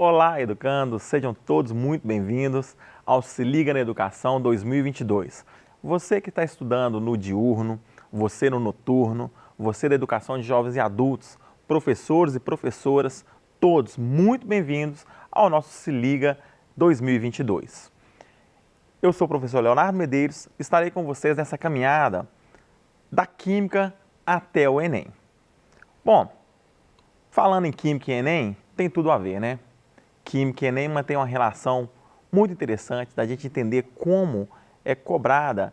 Olá, educandos! Sejam todos muito bem-vindos ao Se Liga na Educação 2022. Você que está estudando no diurno, você no noturno, você da educação de jovens e adultos, professores e professoras, todos muito bem-vindos ao nosso Se Liga 2022. Eu sou o professor Leonardo Medeiros, estarei com vocês nessa caminhada da Química até o Enem. Bom, falando em Química e Enem, tem tudo a ver, né? Química e Enem mantém uma relação muito interessante da gente entender como é cobrada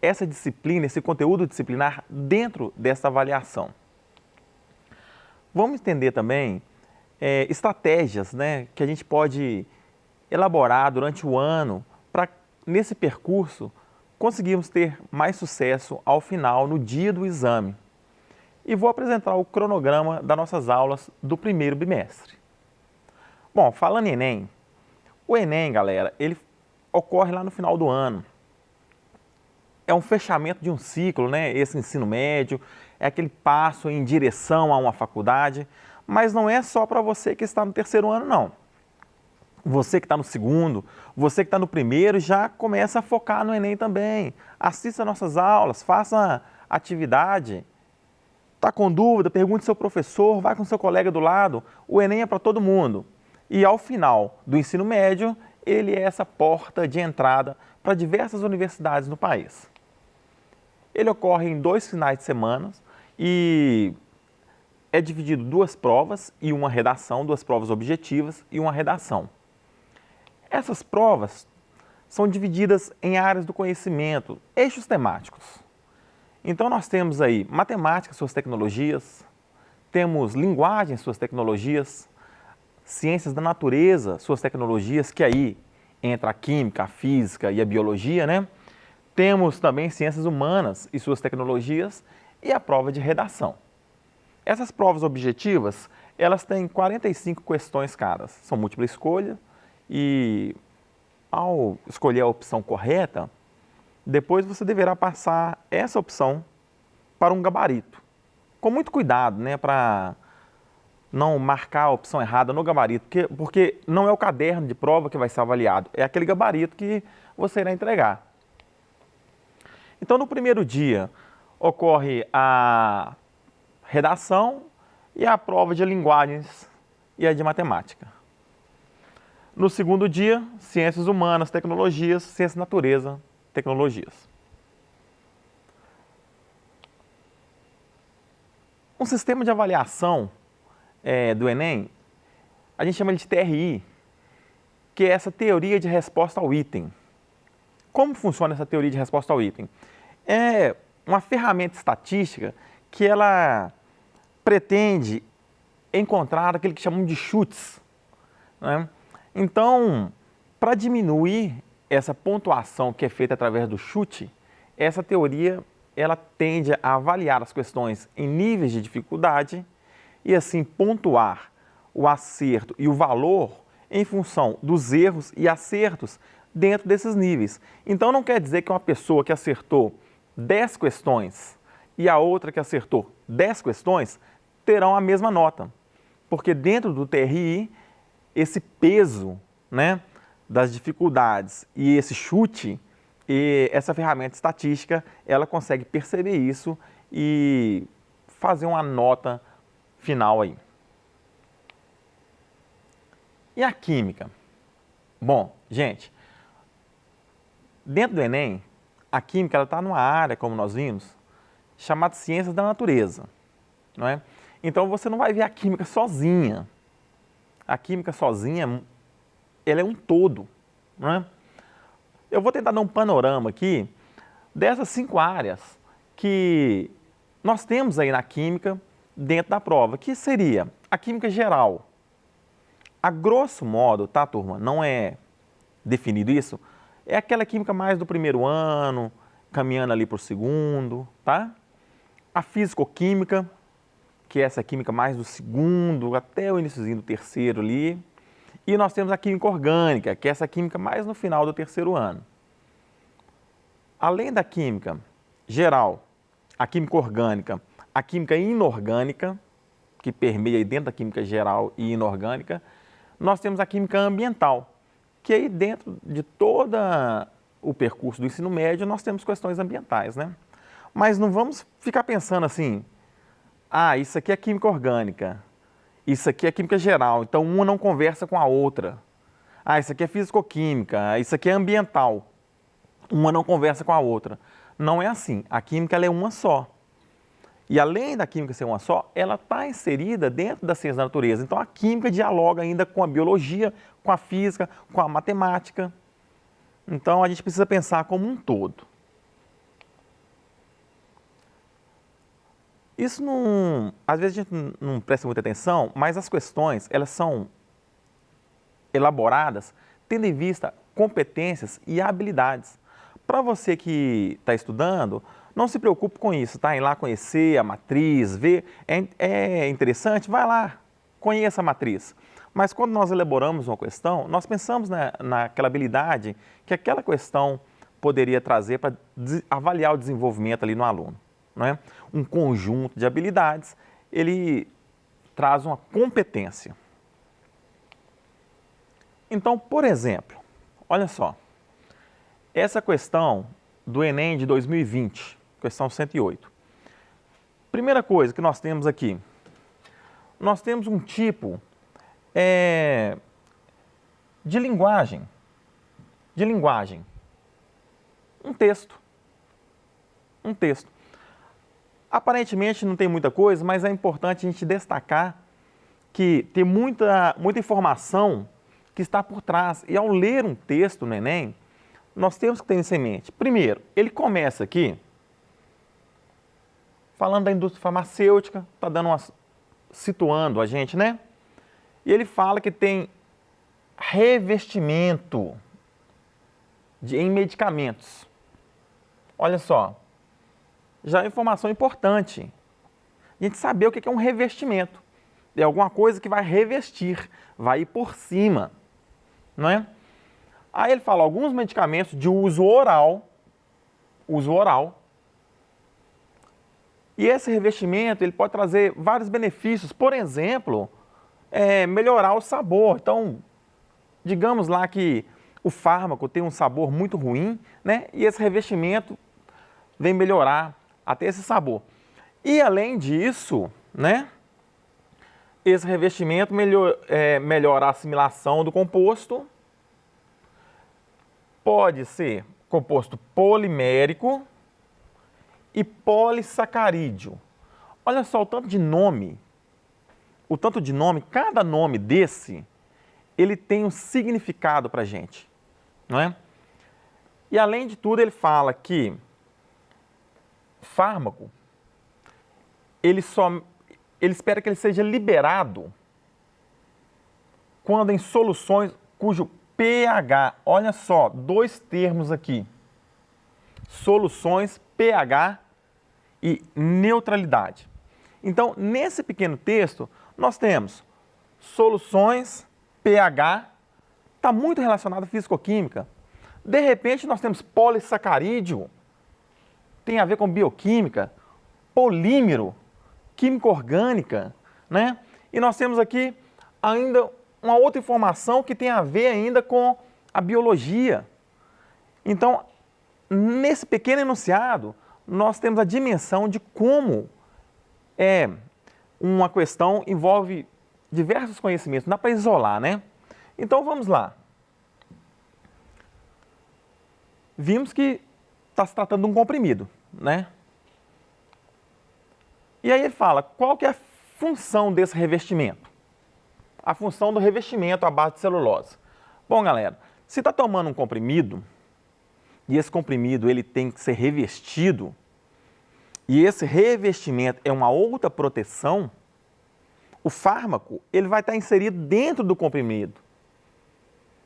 essa disciplina, esse conteúdo disciplinar dentro dessa avaliação. Vamos entender também estratégias, né, que a gente pode elaborar durante o ano para, nesse percurso, conseguirmos ter mais sucesso ao final, no dia do exame. E vou apresentar o cronograma das nossas aulas do primeiro bimestre. Bom, falando em Enem, o Enem, galera, ele ocorre lá no final do ano. É um fechamento de um ciclo, né? Esse ensino médio, é aquele passo em direção a uma faculdade, mas não é só para você que está no terceiro ano, não. Você que está no segundo, você que está no primeiro, já começa a focar no Enem também. Assista nossas aulas, faça atividade. Está com dúvida? Pergunte ao seu professor, vai com seu colega do lado. O Enem é para todo mundo. E ao final do ensino médio, ele é essa porta de entrada para diversas universidades no país. Ele ocorre em 2 finais de semana e é dividido 2 provas e uma redação, 2 provas objetivas e uma redação. Essas provas são divididas em áreas do conhecimento, eixos temáticos. Então nós temos aí matemática, suas tecnologias, temos linguagem, suas tecnologias, ciências da natureza, suas tecnologias, que aí entra a química, a física e a biologia, né? Temos também ciências humanas e suas tecnologias e a prova de redação. Essas provas objetivas, elas têm 45 questões cada, são múltipla escolha e ao escolher a opção correta, depois você deverá passar essa opção para um gabarito. Com muito cuidado, né, para não marcar a opção errada no gabarito, porque não é o caderno de prova que vai ser avaliado, é aquele gabarito que você irá entregar. Então, no primeiro dia, ocorre a redação e a prova de linguagens e a de matemática. No segundo dia, ciências humanas, tecnologias, ciência da natureza, tecnologias. Um sistema de avaliação do Enem, a gente chama ele de TRI, que é essa teoria de resposta ao item. Como funciona essa teoria de resposta ao item? É uma ferramenta estatística que ela pretende encontrar aquele que chamamos de chutes, né? Então, para diminuir essa pontuação que é feita através do chute, essa teoria ela tende a avaliar as questões em níveis de dificuldade e assim pontuar o acerto e o valor em função dos erros e acertos dentro desses níveis. Então não quer dizer que uma pessoa que acertou 10 questões e a outra que acertou 10 questões terão a mesma nota, porque dentro do TRI esse peso, né, das dificuldades e esse chute, e essa ferramenta estatística, ela consegue perceber isso e fazer uma nota final aí. E a química? Bom, gente, dentro do Enem, a química está numa área, como nós vimos, chamada ciências da natureza, não é? Então você não vai ver a química sozinha. A química sozinha, ela é um todo, não é? Eu vou tentar dar um panorama aqui dessas 5 áreas que nós temos aí na química dentro da prova, que seria a química geral. A grosso modo, tá, turma? Não é definido isso. É aquela química mais do primeiro ano, caminhando ali para o segundo, tá? A físico-química, que é essa química mais do segundo até o iniciozinho do terceiro ali. E nós temos a química orgânica, que é essa química mais no final do terceiro ano. Além da química geral, a química orgânica, a química inorgânica, que permeia aí dentro da química geral e inorgânica, nós temos a química ambiental, que aí dentro de todo o percurso do ensino médio nós temos questões ambientais, né? Mas não vamos ficar pensando assim, ah, isso aqui é química orgânica, isso aqui é química geral, então uma não conversa com a outra. Ah, isso aqui é físico-química, isso aqui é ambiental, uma não conversa com a outra. Não é assim, a química ela é uma só. E além da química ser uma só, ela está inserida dentro da ciência da natureza. Então a química dialoga ainda com a biologia, com a física, com a matemática. Então a gente precisa pensar como um todo. Isso não, às vezes a gente não presta muita atenção, mas as questões, elas são elaboradas tendo em vista competências e habilidades. Para você que está estudando, não se preocupe com isso, tá? Ir lá conhecer a matriz, ver, é interessante, vai lá, conheça a matriz. Mas quando nós elaboramos uma questão, nós pensamos naquela habilidade que aquela questão poderia trazer para avaliar o desenvolvimento ali no aluno. Não é? Um conjunto de habilidades, ele traz uma competência. Então, por exemplo, olha só, essa questão do Enem de 2020, questão 108. Primeira coisa que nós temos aqui, nós temos um tipo de linguagem, um texto. Aparentemente não tem muita coisa, mas é importante a gente destacar que tem muita informação que está por trás. E ao ler um texto no Enem, nós temos que ter isso em mente. Primeiro, ele começa aqui falando da indústria farmacêutica, está situando a gente, né? E ele fala que tem revestimento em medicamentos. Olha só, já é informação importante. A gente saber o que é um revestimento. É alguma coisa que vai revestir, vai ir por cima, não é? Aí ele fala alguns medicamentos de uso oral. E esse revestimento ele pode trazer vários benefícios. Por exemplo, melhorar o sabor. Então, digamos lá que o fármaco tem um sabor muito ruim, né? E esse revestimento vem melhorar até esse sabor. E além disso, né? Esse revestimento melhora a assimilação do composto. Pode ser composto polimérico e polissacarídeo. Olha só o tanto de nome. Cada nome desse, ele tem um significado para a gente, não é? E além de tudo, ele fala que fármaco, ele espera que ele seja liberado quando em soluções cujo pH, olha só, dois termos aqui, soluções, pH e neutralidade. Então, nesse pequeno texto, nós temos soluções, pH, está muito relacionado à físico-química. De repente, nós temos polissacarídeo, tem a ver com bioquímica, polímero, química orgânica, né? E nós temos aqui ainda uma outra informação que tem a ver ainda com a biologia. Então, nesse pequeno enunciado, nós temos a dimensão de como uma questão envolve diversos conhecimentos. Não dá para isolar, né? Então, vamos lá. Vimos que está se tratando de um comprimido, né? E aí ele fala, qual que é a função desse revestimento? A função do revestimento à base de celulose. Bom, galera, se está tomando um comprimido, e esse comprimido ele tem que ser revestido, e esse revestimento é uma outra proteção, o fármaco ele vai estar inserido dentro do comprimido.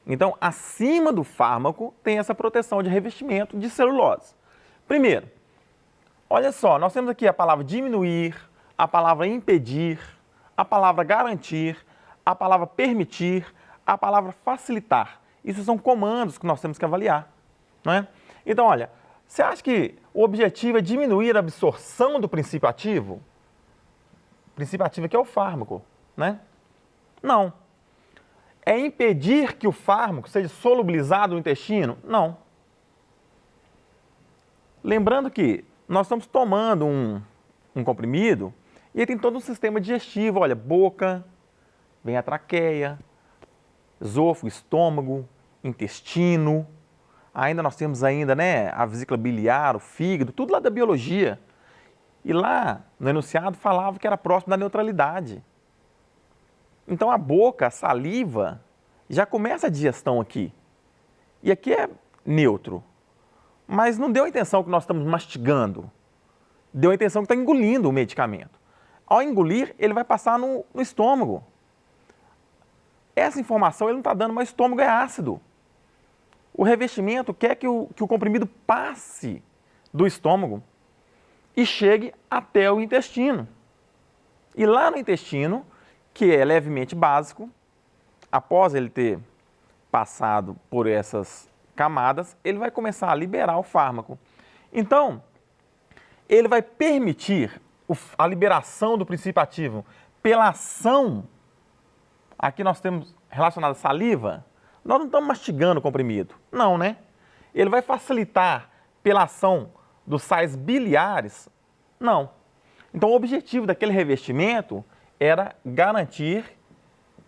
Então, acima do fármaco tem essa proteção de revestimento de celulose. Primeiro, olha só, nós temos aqui a palavra diminuir, a palavra impedir, a palavra garantir, a palavra permitir, a palavra facilitar. Isso são comandos que nós temos que avaliar, não é? Então, olha, você acha que o objetivo é diminuir a absorção do princípio ativo? O princípio ativo aqui é o fármaco, né? Não. É impedir que o fármaco seja solubilizado no intestino? Não. Lembrando que nós estamos tomando um comprimido e ele tem todo um sistema digestivo. Olha, boca, vem a traqueia, esôfago, estômago, intestino. Ainda nós temos ainda, né, a vesícula biliar, o fígado, tudo lá da biologia. E lá no enunciado falava que era próximo da neutralidade. Então a boca, a saliva, já começa a digestão aqui. E aqui é neutro. Mas não deu a intenção que nós estamos mastigando. Deu a intenção que está engolindo o medicamento. Ao engolir, ele vai passar no estômago. Essa informação ele não está dando, mas o estômago é ácido. O revestimento quer que o comprimido passe do estômago e chegue até o intestino. E lá no intestino, que é levemente básico, após ele ter passado por essas camadas, ele vai começar a liberar o fármaco. Então, ele vai permitir a liberação do princípio ativo pela ação. Aqui nós temos relacionado à saliva. Nós não estamos mastigando o comprimido. Não, né? Ele vai facilitar pela ação dos sais biliares? Não. Então, o objetivo daquele revestimento era garantir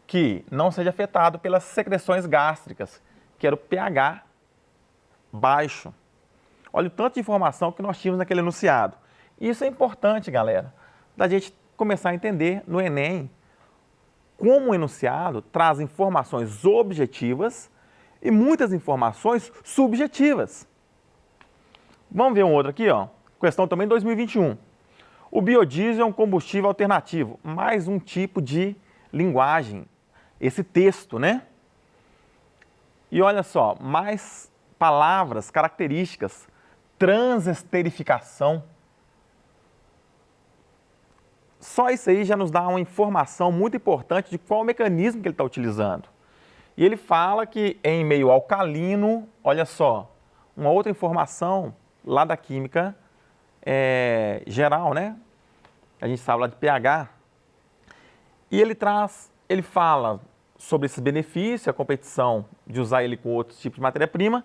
que não seja afetado pelas secreções gástricas, que era o pH baixo. Olha o tanto de informação que nós tínhamos naquele enunciado. Isso é importante, galera, da gente começar a entender no Enem como o enunciado traz informações objetivas e muitas informações subjetivas. Vamos ver um outro aqui, ó. Questão também 2021. O biodiesel é um combustível alternativo. Mais um tipo de linguagem. Esse texto, né? E olha só, mais palavras, características. Transesterificação. Só isso aí já nos dá uma informação muito importante de qual o mecanismo que ele está utilizando. E ele fala que em meio alcalino, olha só, uma outra informação lá da química geral, né? A gente sabe lá de pH. E ele fala sobre esse benefício, a competição de usar ele com outros tipos de matéria-prima.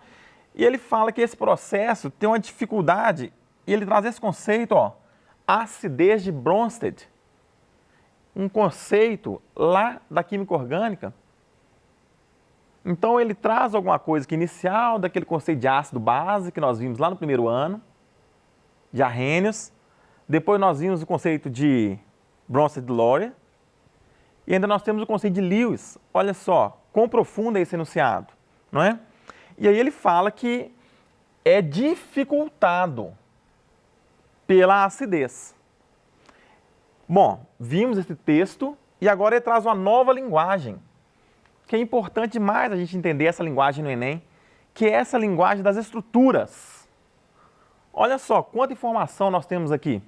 E ele fala que esse processo tem uma dificuldade, e ele traz esse conceito, ó, acidez de Bronsted, um conceito lá da química orgânica. Então ele traz alguma coisa que inicial daquele conceito de ácido base que nós vimos lá no primeiro ano, de Arrhenius. Depois nós vimos o conceito de Bronsted-Lowry. E ainda nós temos o conceito de Lewis. Olha só, quão profundo é esse enunciado, não é? E aí ele fala que é dificultado pela acidez. Bom, vimos esse texto e agora ele traz uma nova linguagem, que é importante demais a gente entender essa linguagem no Enem, que é essa linguagem das estruturas. Olha só, quanta informação nós temos aqui.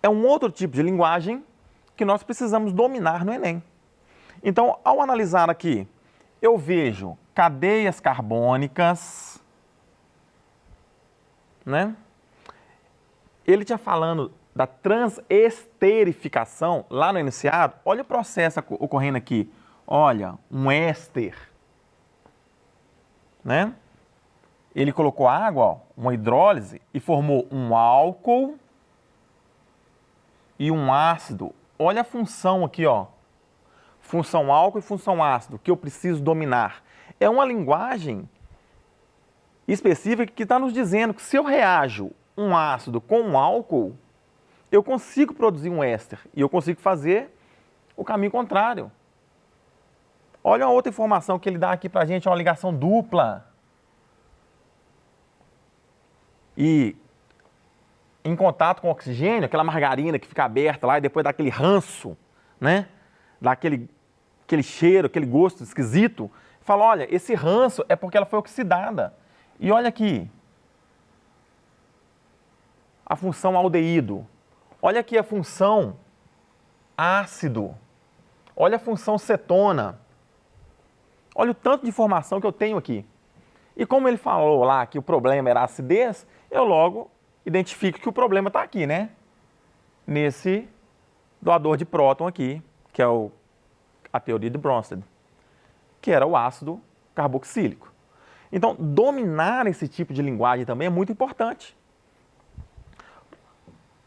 É um outro tipo de linguagem que nós precisamos dominar no Enem. Então, ao analisar aqui, eu vejo cadeias carbônicas, né? Ele tinha falando da transesterificação lá no enunciado. Olha o processo ocorrendo aqui. Olha, um éster, né? Ele colocou água, ó, uma hidrólise, e formou um álcool e um ácido. Olha a função aqui, ó. Função álcool e função ácido, que eu preciso dominar. É uma linguagem específica que está nos dizendo que se eu reajo um ácido com um álcool, eu consigo produzir um éster e eu consigo fazer o caminho contrário. Olha uma outra informação que ele dá aqui para a gente, uma ligação dupla. E em contato com o oxigênio, aquela margarina que fica aberta lá e depois dá aquele ranço, né? Dá aquele cheiro, aquele gosto esquisito. Fala, olha, esse ranço é porque ela foi oxidada. E olha aqui, a função aldeído. Olha aqui a função ácido. Olha a função cetona. Olha o tanto de informação que eu tenho aqui. E como ele falou lá que o problema era a acidez, eu logo identifico que o problema está aqui, né? Nesse doador de próton aqui, que é a teoria de Bronsted, que era o ácido carboxílico. Então, dominar esse tipo de linguagem também é muito importante.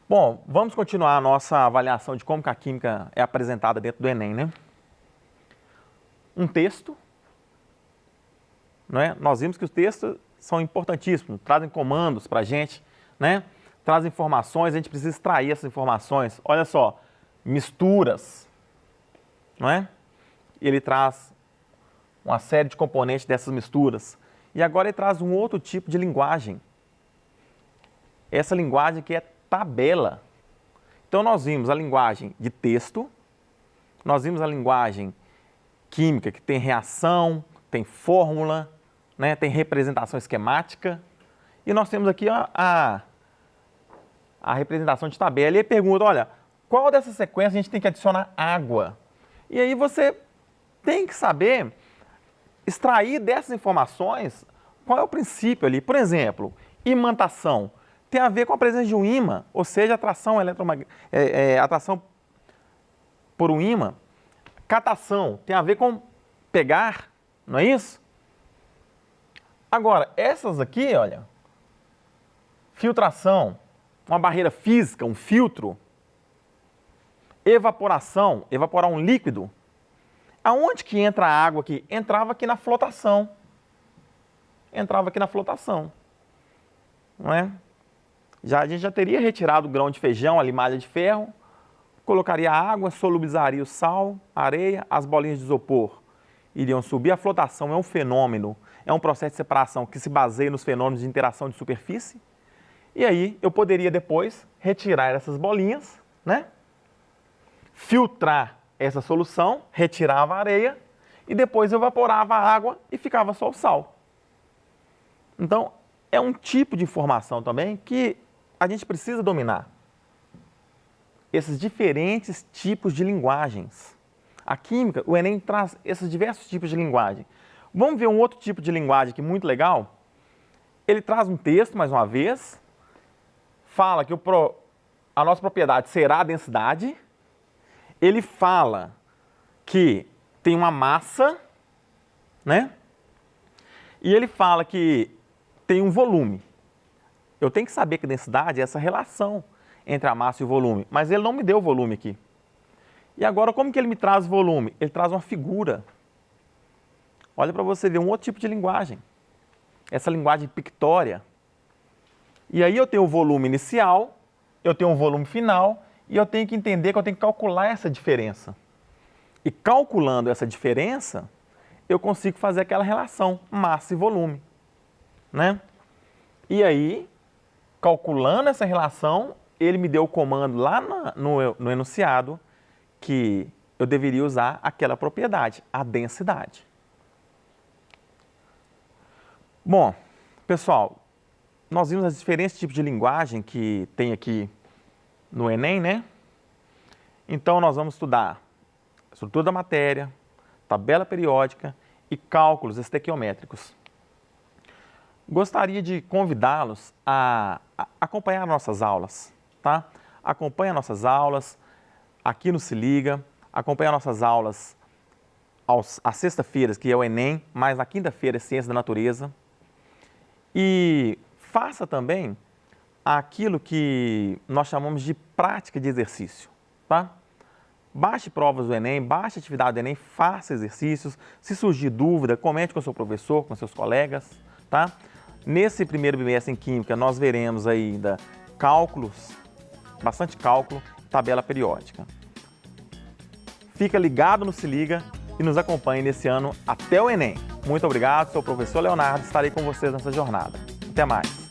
Bom, vamos continuar a nossa avaliação de como que a química é apresentada dentro do Enem, né? Um texto, não é? Nós vimos que os textos são importantíssimos, trazem comandos para a gente, né? Trazem informações, a gente precisa extrair essas informações. Olha só, misturas, não é? Ele traz uma série de componentes dessas misturas. E agora ele traz um outro tipo de linguagem. Essa linguagem que é tabela. Então nós vimos a linguagem de texto, nós vimos a linguagem química que tem reação, tem fórmula, né, tem representação esquemática. E nós temos aqui a representação de tabela. E ele pergunta, olha, qual dessa sequência a gente tem que adicionar água? E aí você tem que saber extrair dessas informações qual é o princípio ali. Por exemplo, imantação tem a ver com a presença de um ímã, ou seja, atração atração por um ímã. Catação tem a ver com pegar, não é isso? Agora, essas aqui, olha, filtração, uma barreira física, um filtro, evaporação, evaporar um líquido. Aonde que entra a água aqui? Entrava aqui na flotação. Entrava aqui na flotação. Não é? A gente já teria retirado o grão de feijão, a limalha de ferro, colocaria a água, solubilizaria o sal, a areia, as bolinhas de isopor iriam subir. A flotação é um fenômeno, é um processo de separação que se baseia nos fenômenos de interação de superfície. E aí eu poderia depois retirar essas bolinhas, né? Filtrar essa solução, retirava a areia e depois evaporava a água e ficava só o sal. Então, é um tipo de informação também que a gente precisa dominar. Esses diferentes tipos de linguagens. A química, o Enem traz esses diversos tipos de linguagem. Vamos ver um outro tipo de linguagem aqui muito legal? Ele traz um texto, mais uma vez, fala que a nossa propriedade será a densidade. Ele fala que tem uma massa, né? E ele fala que tem um volume. Eu tenho que saber que densidade é essa relação entre a massa e o volume, mas ele não me deu o volume aqui. E agora, como que ele me traz o volume? Ele traz uma figura. Olha para você ver um outro tipo de linguagem. Essa linguagem pictória. E aí eu tenho o volume inicial, eu tenho o volume final, e eu tenho que entender que eu tenho que calcular essa diferença. E calculando essa diferença, eu consigo fazer aquela relação massa e volume, né? E aí, calculando essa relação, ele me deu o comando lá no enunciado que eu deveria usar aquela propriedade, a densidade. Bom, pessoal, nós vimos os diferentes tipos de linguagem que tem aqui no Enem, né? Então, nós vamos estudar estrutura da matéria, tabela periódica e cálculos estequiométricos. Gostaria de convidá-los a acompanhar nossas aulas, tá? Acompanhe nossas aulas aqui no Se Liga, acompanhe nossas aulas às sexta-feiras, que é o Enem, mas na quinta-feira é Ciência da Natureza. E faça também aquilo que nós chamamos de prática de exercício, tá? Baixe provas do Enem, baixe atividade do Enem, faça exercícios. Se surgir dúvida, comente com o seu professor, com seus colegas, tá? Nesse primeiro bimestre em Química, nós veremos ainda cálculos, bastante cálculo, tabela periódica. Fica ligado no Se Liga e nos acompanhe nesse ano até o Enem. Muito obrigado, sou o professor Leonardo, estarei com vocês nessa jornada. Até mais!